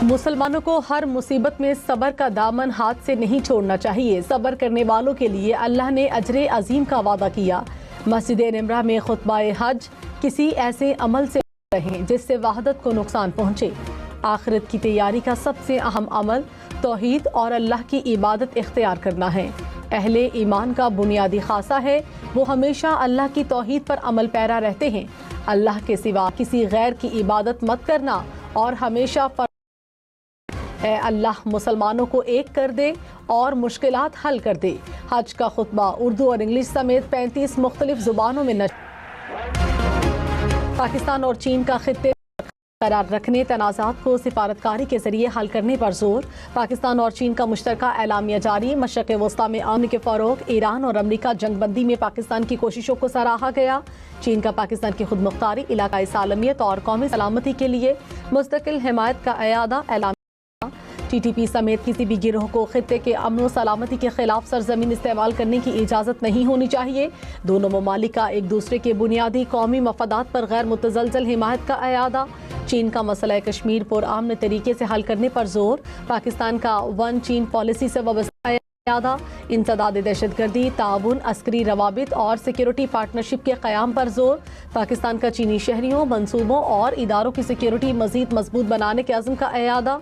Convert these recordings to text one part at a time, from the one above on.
मुसलमानों को हर मुसीबत में सब्र का दामन हाथ से नहीं छोड़ना चाहिए। सब्र करने वालों के लिए अल्लाह ने अजरे अजीम का वादा किया। मस्जिद निमरा में खुतबाए हज किसी ऐसे अमल से रहें जिससे वहदत को नुकसान पहुँचे। आखिरत की तैयारी का सबसे अहम अमल तौहीद और अल्लाह की इबादत इख्तियार करना है। अहले ईमान का बुनियादी खासा है, वो हमेशा अल्लाह की तौहीद पर अमल पैरा रहते हैं। अल्लाह के सिवा किसी गैर की इबादत मत करना और हमेशा ऐ अल्लाह मुसलमानों को एक कर दे और मुश्किलात हल कर दे। हज का खुतबा उर्दू और इंग्लिश समेत 35 मुख्तलिफ जुबानों में पाकिस्तान और चीन का खित्ते करार रखने, तनाज़ात को सिफारतकारी के जरिए हल करने पर जोर। पाकिस्तान और चीन का मुश्तरका एलामिया जारी। मशरक़ वस्ता में अमन के फ़रोग़, ईरान और अमरीका जंगबंदी में पाकिस्तान की कोशिशों को सराहा गया। चीन का पाकिस्तान की खुद मुख्तारी, इलाकाई सालमियत और कौमी सलामती के लिए मुस्तकिल हिमायत का अयादा ऐलान। TTP समेत किसी भी गिरोह को खित्ते के अमन व सलामती के खिलाफ सरजमीन इस्तेमाल करने की इजाज़त नहीं होनी चाहिए। दोनों ममालिक का एक दूसरे के बुनियादी कौमी मफादात पर गैर मुतज़लज़ल हिमायत का अयादा। चीन का मसला कश्मीर पुरअमन तरीके से हल करने पर जोर। पाकिस्तान का वन चीन पॉलिसी से वाबस्ता अयादा। इंसदाद दहशतगर्दी, ताउन, अस्करी रवाबित और सिक्योरिटी पार्टनरशिप के क़याम पर जोर। पाकिस्तान का चीनी शहरियों, मनसूबों और इदारों की सिक्योरिटी मज़ीद मजबूत बनाने के अज़्म का अयादा।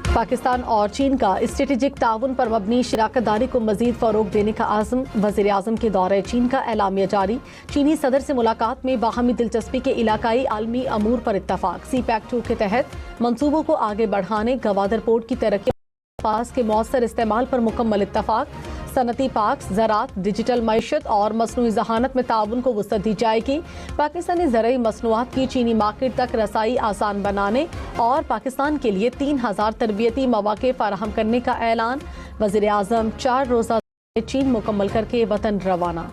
पाकिस्तान और चीन का स्ट्रेटेजिक ताउन पर मबनी शराकतदारी को मजीद फ़रोग देने का आज़म। वज़ीर आज़म के दौरे चीन का एलामिया जारी। चीनी सदर से मुलाकात में बाहमी दिलचस्पी के इलाकाई आलमी अमूर पर इत्तफाक। CPEC-2 के तहत मंसूबों को आगे बढ़ाने, गवादर पोर्ट की तरक्की के मौसर इस्तेमाल पर मुकम्मल इत्तफाक। सनती पार्क्स, ज़राअत, डिजिटल मईशत और मसनूई ज़हानत में ताउन को वुसअत दी जाएगी। पाकिस्तानी ज़रई मसनूआत की चीनी मार्केट तक रसाई आसान बनाने और पाकिस्तान के लिए 3000 तरबियती मौक़े फराहम करने का ऐलान। वज़ीर आज़म 4 रोज़ा चीन मुकम्मल करके वतन रवाना।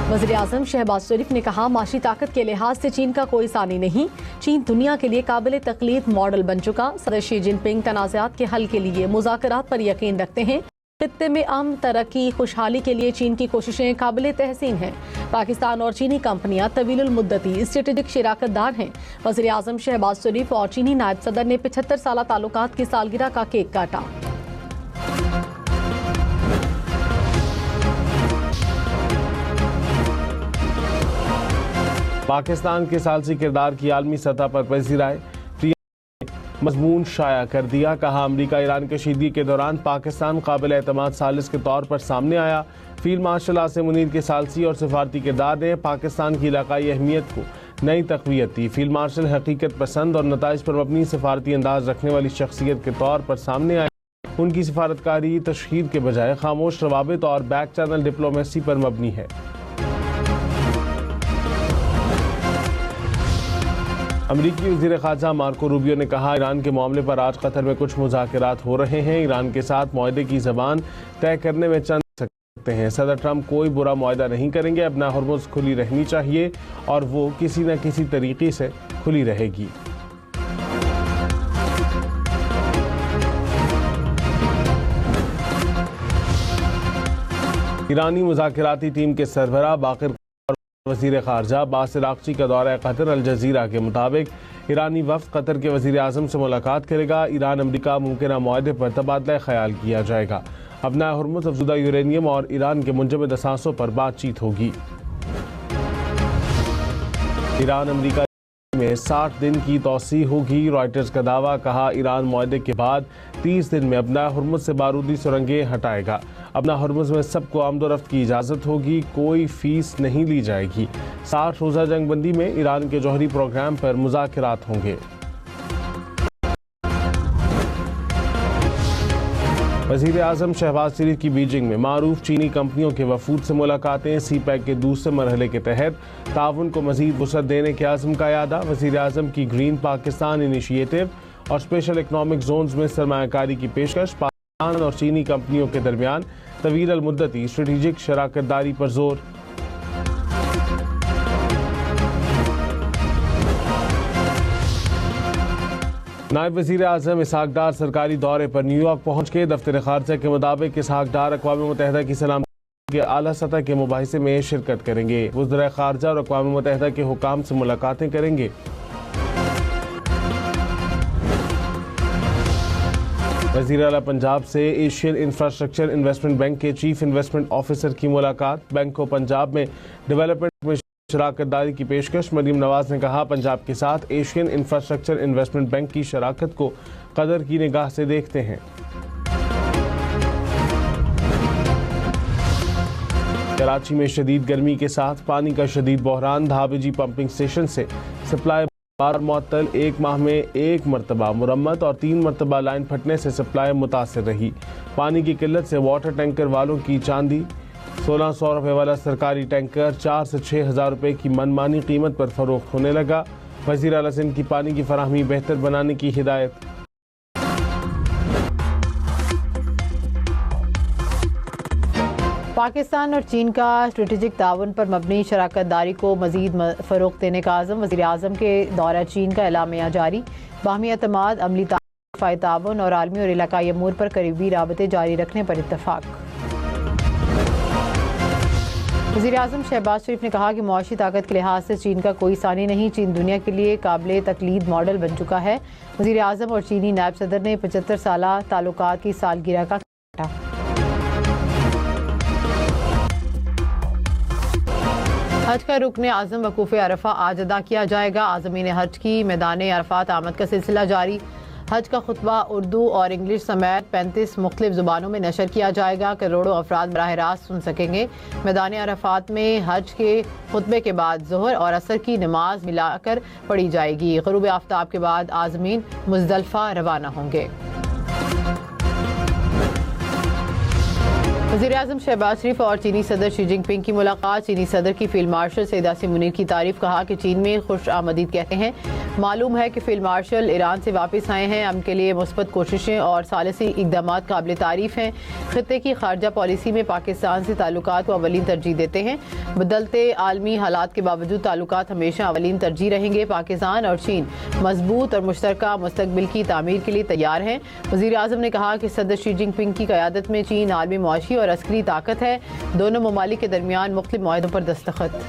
वज़ीर आज़म शहबाज शरीफ ने कहा, माशी ताकत के लिहाज से चीन का कोई सानी नहीं। चीन दुनिया के लिए काबिल तक़लीद मॉडल बन चुका। सदर शी जिनपिंग तनाज़ात के हल के लिए मुज़ाकरात पर यकीन रखते हैं। खित्ते में अमन, तरक्की, खुशहाली के लिए चीन की कोशिशें काबिल तहसीन हैं। पाकिस्तान और चीनी कंपनियां तवीलुल मुद्दती स्ट्रेटेजिक शराकतदार हैं। वज़ीर आज़म शहबाज शरीफ और चीनी नायब सदर ने 75 साला ताल्लुकात की सालगिरह का केक काटा। पाकिस्तान के सालसी किरदार की आलमी सतह पर पजीराई मजमून शाया कर दिया। कहा, अमरीका ईरान कशीदगी के दौरान पाकिस्तान काबिल एतमाद सालिस के तौर पर सामने आया। फील्ड मार्शल आसिम मुनीर के सालसी और सिफारती किरदार ने पाकिस्तान की इलाकाई अहमियत को नई तक़वियत दी। फील्ड मार्शल हकीकत पसंद और नताइज पर मबनी सिफारती अंदाज रखने वाली शख्सियत के तौर पर सामने आए। उनकी सिफारतकारी तशहीद के बजाय खामोश रवाबित और बैक चैनल डिप्लोमेसी पर मबनी है। अमरीकी वज़ीर ख़ारजा मार्को रूबियो ने कहा, ईरान के मामले पर आज कतर में कुछ मुज़ाकरात हो रहे हैं। ईरान के साथ मुआहदे की ज़बान तय करने में चंद सकते हैं। सदर ट्रंप कोई बुरा मुआहदा नहीं करेंगे। अपना हरमुज़ खुली रहनी चाहिए और वो किसी न किसी तरीके से खुली रहेगी। ईरानी मुज़ाकराती टीम के सरबराह बाक़िर वज़ीर ख़ारजा बासिर आक़ची का दौरा कतर। अल जज़ीरा के मुताबिक ईरानी वफ़द कतर के वज़ीर आज़म से मुलाकात करेगा। ईरान अमरीका मुमकिन मुआहदे पर तबादला ख़याल किया जाएगा। अपना हुर्मुज़, अफ़ज़ुदा यूरेनियम और ईरान के मुंजमद असासों पर बातचीत होगी। ईरान अमरीका में 60 दिन की तौसी होगी। रॉयटर्स का दावा। कहा, ईरान मुआहदे के बाद 30 दिन में अपना हुर्मुज़ से बारूदी सुरंगें हटाएगा। अपना हुर्मुज़ में सबको आमदोरफ्त की इजाज़त होगी, कोई फीस नहीं ली जाएगी। 60 रोज़ा जंगबंदी में ईरान के जौहरी प्रोग्राम पर मुज़ाकरात होंगे। वज़ीर आज़म शहबाज शरीफ की बीजिंग में मारूफ चीनी कंपनियों के वफूद से मुलाकातें। CPEC के दूसरे मरहले के तहत ताउन को मज़ीद वुसअत देने के आज़म का यादा। वज़ीर आज़म की ग्रीन पाकिस्तान इनिशिएटिव और स्पेशल इकनॉमिक जोन्स में सरमायाकारी की पेशकश। पाकिस्तान और चीनी कंपनियों के दरमियान तवील अल मुद्दती स्ट्रेटेजिक शराकतदारी पर जोर। नायब वज़ीर आज़म इसहाक डार सरकारी दौरे पर न्यूयॉर्क पहुँच के दफ्तर खारजा के मुताबिक इसहाक डार अक़वाम मुत्तहिदा की सलामती के आला सतह के मुबाहिसे में शिरकत करेंगे। वज़ीर खारजा और अक़वाम मुत्तहिदा के हुकाम से मुलाकातें करेंगे। वज़ीर आला पंजाब से एशियन इंफ्रास्ट्रक्चर इन्वेस्टमेंट बैंक के चीफ इन्वेस्टमेंट ऑफिसर की मुलाकात। बैंक को पंजाब में डेवलपमेंट में शराकतदारी की पेशकश। मरीम नवाज ने कहा, पंजाब के साथ एशियन इंफ्रास्ट्रक्चर इन्वेस्टमेंट बैंक की शराकत को कदर की निगाह से देखते हैं। कराची में शदीद गर्मी के साथ पानी का शदीद बहरान। धाबेजी पंपिंग स्टेशन से सप्लाई बार मुअत्तल। 1 माह में 1 मरतबा मुरम्मत और 3 मरतबा लाइन फटने से सप्लाई मुतासर रही। पानी की किल्लत से वाटर टैंकर वालों की चांदी। 1600 रुपये वाला सरकारी टैंकर 4 से 6 हज़ार रुपये की मनमानी कीमत पर फरोख्त होने लगा। वज़ीर आला सिंध की पानी की फराहमी बेहतर बनाने की हिदायत। पाकिस्तान और चीन का स्ट्रेटेजिक ताउन पर मबनी शराकत दारी को मज़ीद फ़रोग़ देने का आज़म। वज़ीर आज़म के दौरा चीन का एलामिया जारी। बाहमी एतमाद, अमली ताउन और आलमी और इलाकाई अमूर पर करीबी राबते जारी रखने पर इत्तफ़ाक़। वज़ीर आज़म शहबाज शरीफ ने कहा कि मुआशी ताकत के लिहाज से चीन का कोई सानी नहीं। चीन दुनिया के लिए काबिल तकलीद मॉडल बन चुका है। वज़ीर आज़म और चीनी नायब सदर ने 75 साला ताल्लुकात की सालगिरह का काटा। हज का रुकन आज़म वकूफ़ अरफा आज अदा किया जाएगा। आज़मीन हज की मैदान अरफात आमद का सिलसिला जारी। हज का खुतबा उर्दू और इंग्लिश समेत 35 मुख्तलिफ ज़ुबानों में नशर किया जाएगा। करोड़ों अफराद बराह रास्त सुन सकेंगे। मैदान अरफात में हज के खुतबे के बाद ज़ोहर और असर की नमाज मिलाकर पढ़ी जाएगी। ग़ुरूब आफ्ताब के बाद आज़मीन मुज़दलिफ़ा रवाना होंगे। वज़ीर-ए-आज़म शहबाज शरीफ और चीनी सदर शी जिनपिंग की मुलाकात। चीनी सदर की फील्ड मार्शल सैयद आसिम मुनीर की तारीफ। कहा कि चीन में खुश आमदीद कहते हैं। मालूम है कि फील्ड मार्शल ईरान से वापस आए हैं। उनके लिए मुस्बत कोशिशें और सालिसी इक़दाम काबिल तारीफ हैं। खित्ते की खारजा पॉलिसी में पाकिस्तान से ताल्लुकात को अवलीन तरजीह देते हैं। बदलते आलमी हालात के बावजूद ताल्लुकात हमेशा अवलीन तरजीह रहेंगे। पाकिस्तान और चीन मजबूत और मुश्तरका मुस्तकबिल की तामीर के लिए तैयार हैं। वज़ीर-ए-आज़म ने कहा कि सदर शी जिनपिंग की क़यादत में चीन आलमी मुआशी और अस्करी ताकत है। दोनों ममालिक के दरमियान मुख्तलिफ मुआहदों पर दस्तखत।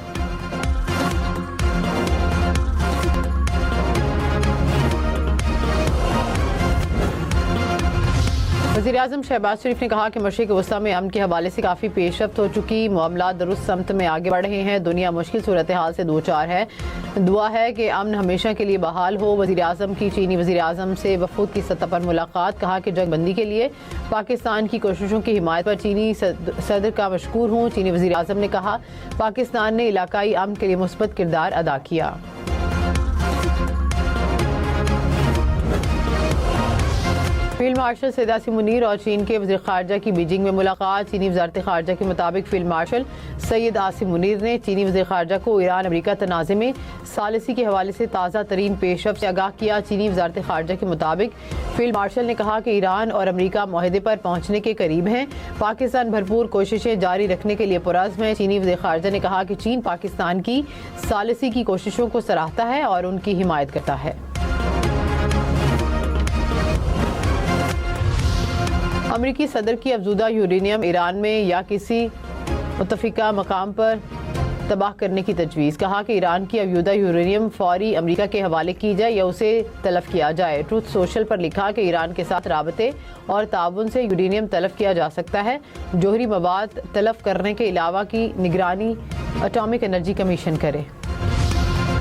वज़ीर-ए-आज़म शहबाज शरीफ ने कहा कि मशरिक़ वस्ता में अमन के हवाले से काफ़ी पेशरफ्त हो चुकी। मामला दुरुस्त समत में आगे बढ़ रहे हैं। दुनिया मुश्किल सूरत हाल से दो चार है। दुआ है कि अमन हमेशा के लिए बहाल हो। वज़ीर-ए-आज़म की चीनी वज़ीर-ए-आज़म से वफूद की सतह पर मुलाकात। कहा कि जंग बंदी के लिए पाकिस्तान की कोशिशों की हिमायत पर चीनी सदर का मशकूर हूँ। चीनी वज़ीर-ए-आज़म ने कहा पाकिस्तान ने इलाकाई अमन के लिए मुस्बत किरदार अदा किया। फील्ड मार्शल सैयद आसिम मुनीर और चीन के वज़ीर ख़ारजा की बीजिंग में मुलाकात। चीनी वज़ारत ख़ारजा के मुताबिक फील्ड मार्शल सैयद आसिम मुनीर ने चीनी वज़ीर ख़ारजा को ईरान अमेरिका तनाज़े में सालिसी के हवाले से ताज़ा तरीन पेशरफ्त से आगाह किया। चीनी वज़ारत ख़ारजा के मुताबिक फील्ड मार्शल ने कहा कि ईरान और अमेरिका मुआहदे पर पहुँचने के करीब हैं। पाकिस्तान भरपूर कोशिशें जारी रखने के लिए पुरज़्म है। चीनी वज़ीर ख़ारजा ने कहा कि चीन पाकिस्तान की सालिसी की कोशिशों को सराहता है और उनकी हिमायत करता है। अमेरिकी सदर की अफजूदा यूरेनियम ईरान में या किसी मुतफ़िका मकाम पर तबाह करने की तजवीज़। कहा कि ईरान की अफजूदा यूरेनियम फौरी अमेरिका के हवाले की जाए या उसे तलफ किया जाए। ट्रूथ सोशल पर लिखा कि ईरान के साथ राबते और ताउन से यूरेनियम तलफ किया जा सकता है। जोहरी मवाद तलफ करने के अलावा की निगरानी एटॉमिक एनर्जी कमीशन करे।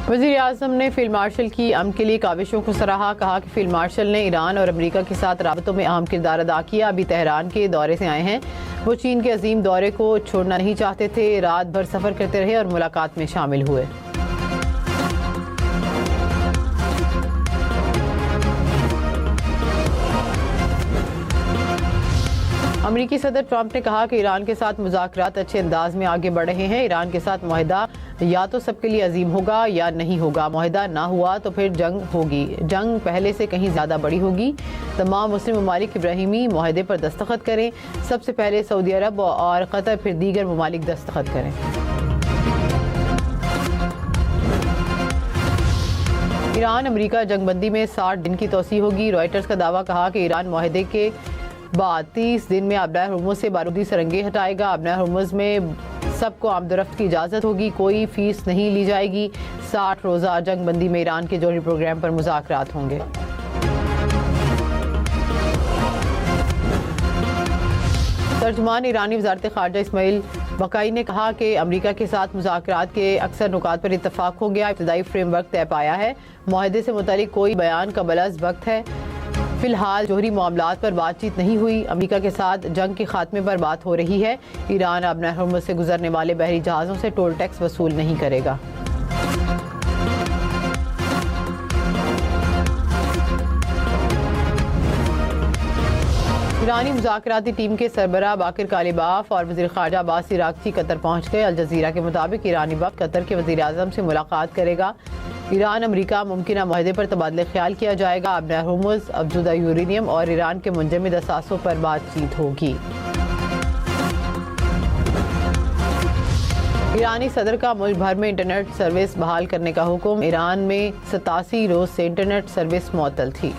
वज़ीर-ए-आज़म ने फील्ड मार्शल की अमन के लिए काविशों को सराहा। कहा कि फील्ड मार्शल ने ईरान और अमेरिका के साथ राबतों में अहम किरदार अदा किया। अभी तेहरान के दौरे से आए हैं। वो चीन के अजीम दौरे को छोड़ना नहीं चाहते थे। रात भर सफ़र करते रहे और मुलाकात में शामिल हुए। अमेरिकी सदर ट्रंप ने कहा कि ईरान के साथ मुज़ाकरात अच्छे अंदाज में आगे बढ़ रहे हैं। ईरान के साथ मुआहदा या तो सबके लिए अजीम होगा या नहीं होगा। मुआहदा ना हुआ तो फिर जंग होगी। जंग पहले से कहीं ज़्यादा बड़ी होगी। तमाम मुस्लिम ममालिक इब्राहिमी मुआहदे पर दस्तखत करें। सबसे पहले सऊदी अरब और कतर, फिर दीगर ममालिक दस्तखत करें। ईरान अमेरिका जंगबंदी में 60 दिन की तोसी होगी। रॉयटर्स का दावा, कहा कि ईरान माहदे के बाद 30 दिन में आबनार हुर्मुज़ से बारूदी सरंगे हटाएगा। आबनार हुर्मुज़ में सबको आमदरफ्त की इजाज़त होगी, कोई फीस नहीं ली जाएगी। 60 रोज़ा जंगबंदी में ईरान के जोहरी प्रोग्राम पर मुज़ाकरात होंगे। तर्जुमान ईरानी वज़ारत ख़ारजा इस्माइल बकाई ने कहा कि अमरीका के साथ मुज़ाकरात के अक्सर नुकात पर इत्तफ़ाक़ हो गया, इब्तदाई फ्रेमवर्क तय पाया है। मुआहदे से मुतालिक कोई बयान कबल वक्त है। फिलहाल जोहरी मामलात पर बातचीत नहीं हुई। अमरीका के साथ जंग के खात्मे पर बात हो रही है। ईरान आबनार हुर्मुज़ से गुजरने वाले बहरी जहाज़ों से टोल टैक्स वसूल नहीं करेगा। ईरानी मुज़ाकराती टीम के सरबराह बाकिर कालिबाफ और वज़ीर ख़ारजा अब्बास इराक़ची कतर पहुँच गए। अल जज़ीरा के मुताबिक ईरानी वफ़द कतर के वज़ीर आज़म से मुलाकात करेगा। ईरान अमरीका मुमकिन माहदे पर तबादला ख्याल किया जाएगा। आबनार हुर्मुज़, अफज़ूदा यूरेनियम और ईरान के मुंजमद असासों पर बातचीत होगी। ईरानी सदर का मुल्क भर में इंटरनेट सर्विस बहाल करने का हुक्म। ईरान में 87 रोज़ से इंटरनेट सर्विस मुअत्तल थी।